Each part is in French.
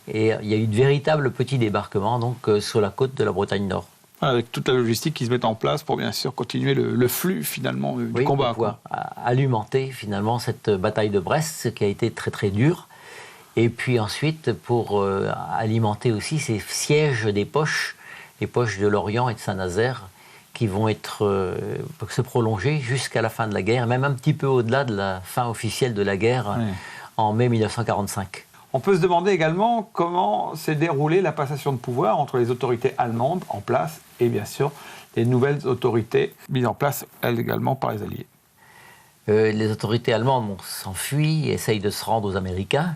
Et il y a eu de véritables petits débarquements donc, sur la côte de la Bretagne Nord. Avec toute la logistique qui se met en place pour bien sûr continuer le flux finalement du combat. Pour pouvoir alimenter finalement cette bataille de Brest qui a été très très dure. Et puis ensuite pour alimenter aussi ces sièges des poches, les poches de Lorient et de Saint-Nazaire qui vont se prolonger jusqu'à la fin de la guerre, même un petit peu au-delà de la fin officielle de la guerre en mai 1945. On peut se demander également comment s'est déroulée la passation de pouvoir entre les autorités allemandes en place et bien sûr les nouvelles autorités mises en place, elles également, par les Alliés. Les autorités allemandes s'enfuient, essayent de se rendre aux Américains.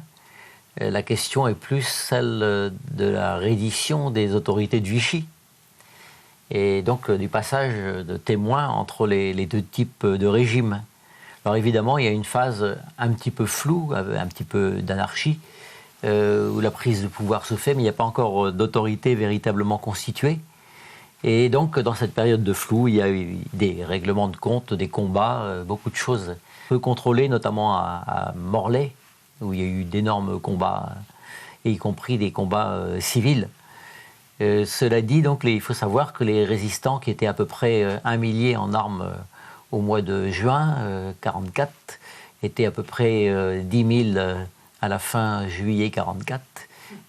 La question est plus celle de la reddition des autorités de Vichy. Et donc du passage de témoins entre les deux types de régimes. Alors évidemment, il y a une phase un petit peu floue, un petit peu d'anarchie, où la prise de pouvoir se fait, mais il n'y a pas encore d'autorité véritablement constituée. Et donc, dans cette période de flou, il y a eu des règlements de compte, des combats, beaucoup de choses peu contrôlées, notamment à Morlaix, où il y a eu d'énormes combats, y compris des combats civils. Cela dit, donc, il faut savoir que les résistants, qui étaient à peu près 1 millier en armes au mois de juin 1944, étaient à peu près 10 000 à la fin juillet 1944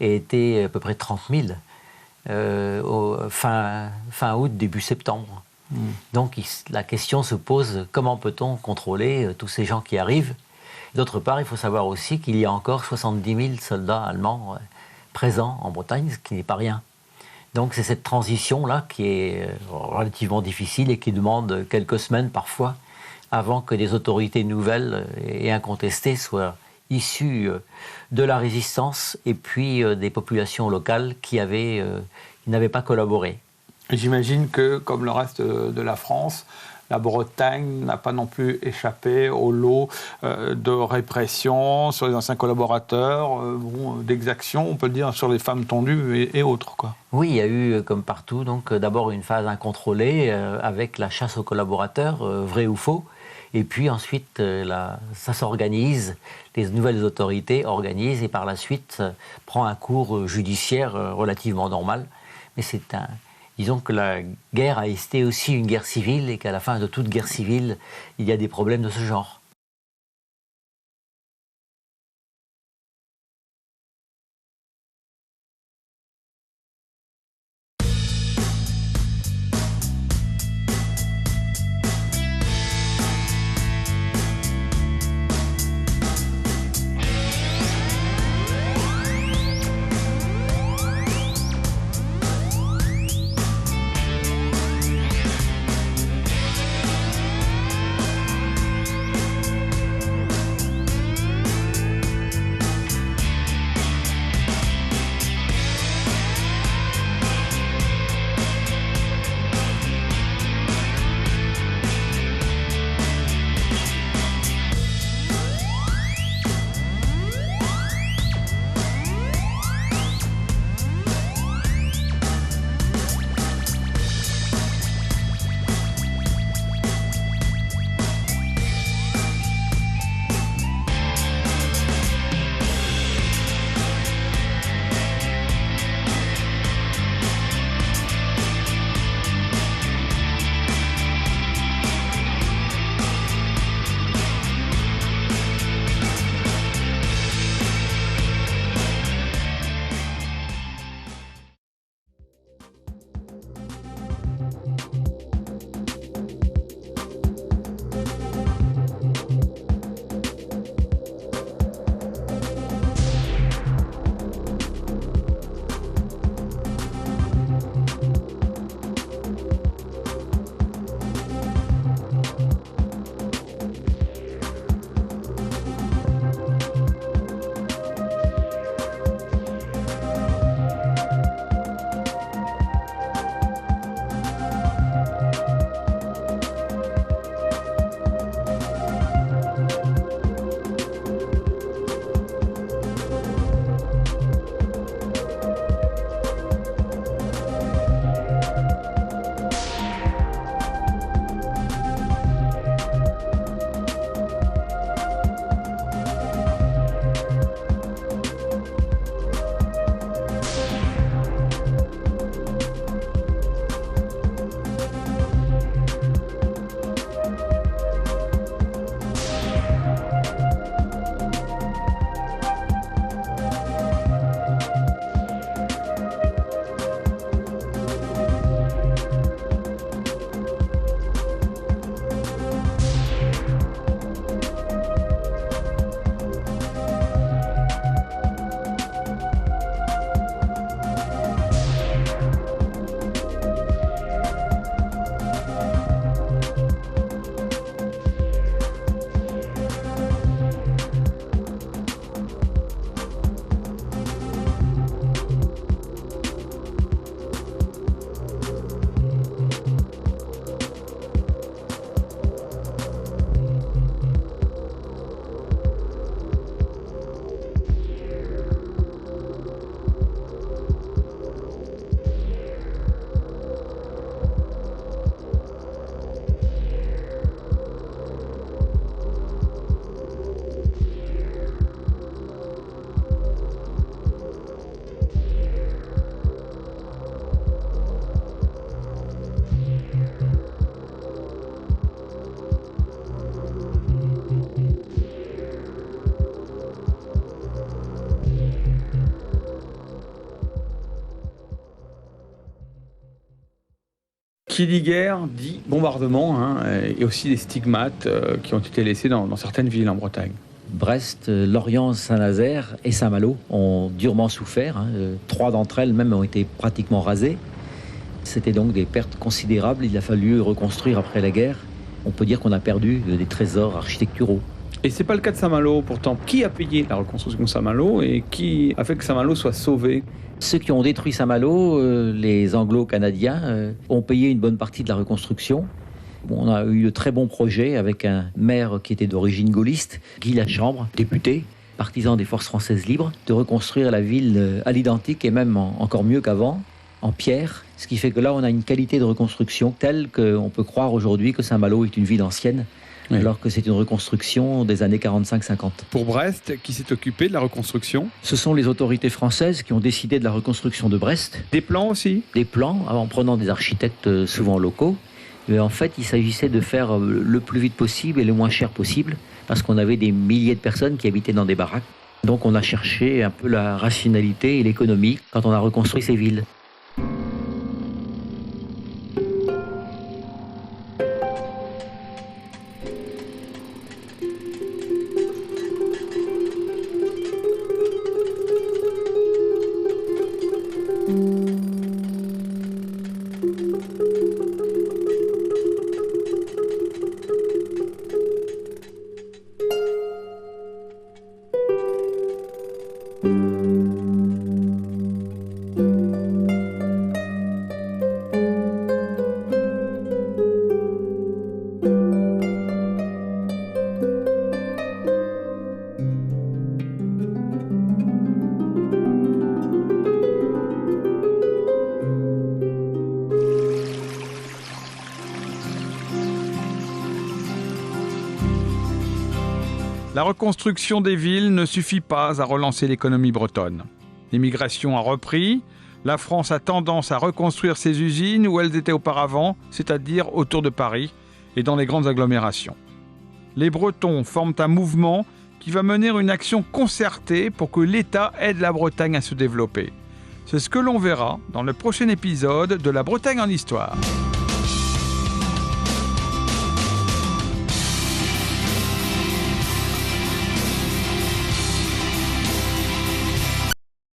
et étaient à peu près 30 000 fin août, début septembre. Donc la question se pose, comment peut-on contrôler tous ces gens qui arrivent? D'autre part, il faut savoir aussi qu'il y a encore 70 000 soldats allemands présents en Bretagne, ce qui n'est pas rien. Donc c'est cette transition-là qui est relativement difficile et qui demande quelques semaines parfois avant que des autorités nouvelles et incontestées soient issues de la résistance et puis des populations locales qui n'avaient pas collaboré. J'imagine que, comme le reste de la France, la Bretagne n'a pas non plus échappé au lot de répression sur les anciens collaborateurs, d'exactions, on peut le dire, sur les femmes tondues et autres, quoi. Oui, il y a eu, comme partout, donc d'abord une phase incontrôlée avec la chasse aux collaborateurs, vrai ou faux. Et puis ensuite, ça s'organise, les nouvelles autorités organisent et par la suite prend un cours judiciaire relativement normal. Mais disons que la guerre a été aussi une guerre civile et qu'à la fin de toute guerre civile, il y a des problèmes de ce genre. Qui dit guerre dit bombardement, et aussi des stigmates qui ont été laissés dans certaines villes en Bretagne. Brest, Lorient, Saint-Nazaire et Saint-Malo ont durement souffert. 3 d'entre elles même ont été pratiquement rasées. C'était donc des pertes considérables. Il a fallu reconstruire après la guerre. On peut dire qu'on a perdu des trésors architecturaux. Et c'est pas le cas de Saint-Malo pourtant. Qui a payé la reconstruction de Saint-Malo et qui a fait que Saint-Malo soit sauvé ? Ceux qui ont détruit Saint-Malo, les Anglo-Canadiens, ont payé une bonne partie de la reconstruction. On a eu de très bons projets avec un maire qui était d'origine gaulliste, Guy Lachambre, député, partisan des forces françaises libres, de reconstruire la ville à l'identique et même encore mieux qu'avant, en pierre. Ce qui fait que là, on a une qualité de reconstruction telle qu'on peut croire aujourd'hui que Saint-Malo est une ville ancienne, oui, alors que c'est une reconstruction des années 45-50. Pour Brest, qui s'est occupé de la reconstruction ? Ce sont les autorités françaises qui ont décidé de la reconstruction de Brest. Des plans aussi ? Des plans, en prenant des architectes souvent locaux. Mais en fait, il s'agissait de faire le plus vite possible et le moins cher possible, parce qu'on avait des milliers de personnes qui habitaient dans des baraques. Donc on a cherché un peu la rationalité et l'économie quand on a reconstruit ces villes. La reconstruction des villes ne suffit pas à relancer l'économie bretonne. L'immigration a repris, la France a tendance à reconstruire ses usines où elles étaient auparavant, c'est-à-dire autour de Paris et dans les grandes agglomérations. Les Bretons forment un mouvement qui va mener une action concertée pour que l'État aide la Bretagne à se développer. C'est ce que l'on verra dans le prochain épisode de La Bretagne en Histoire.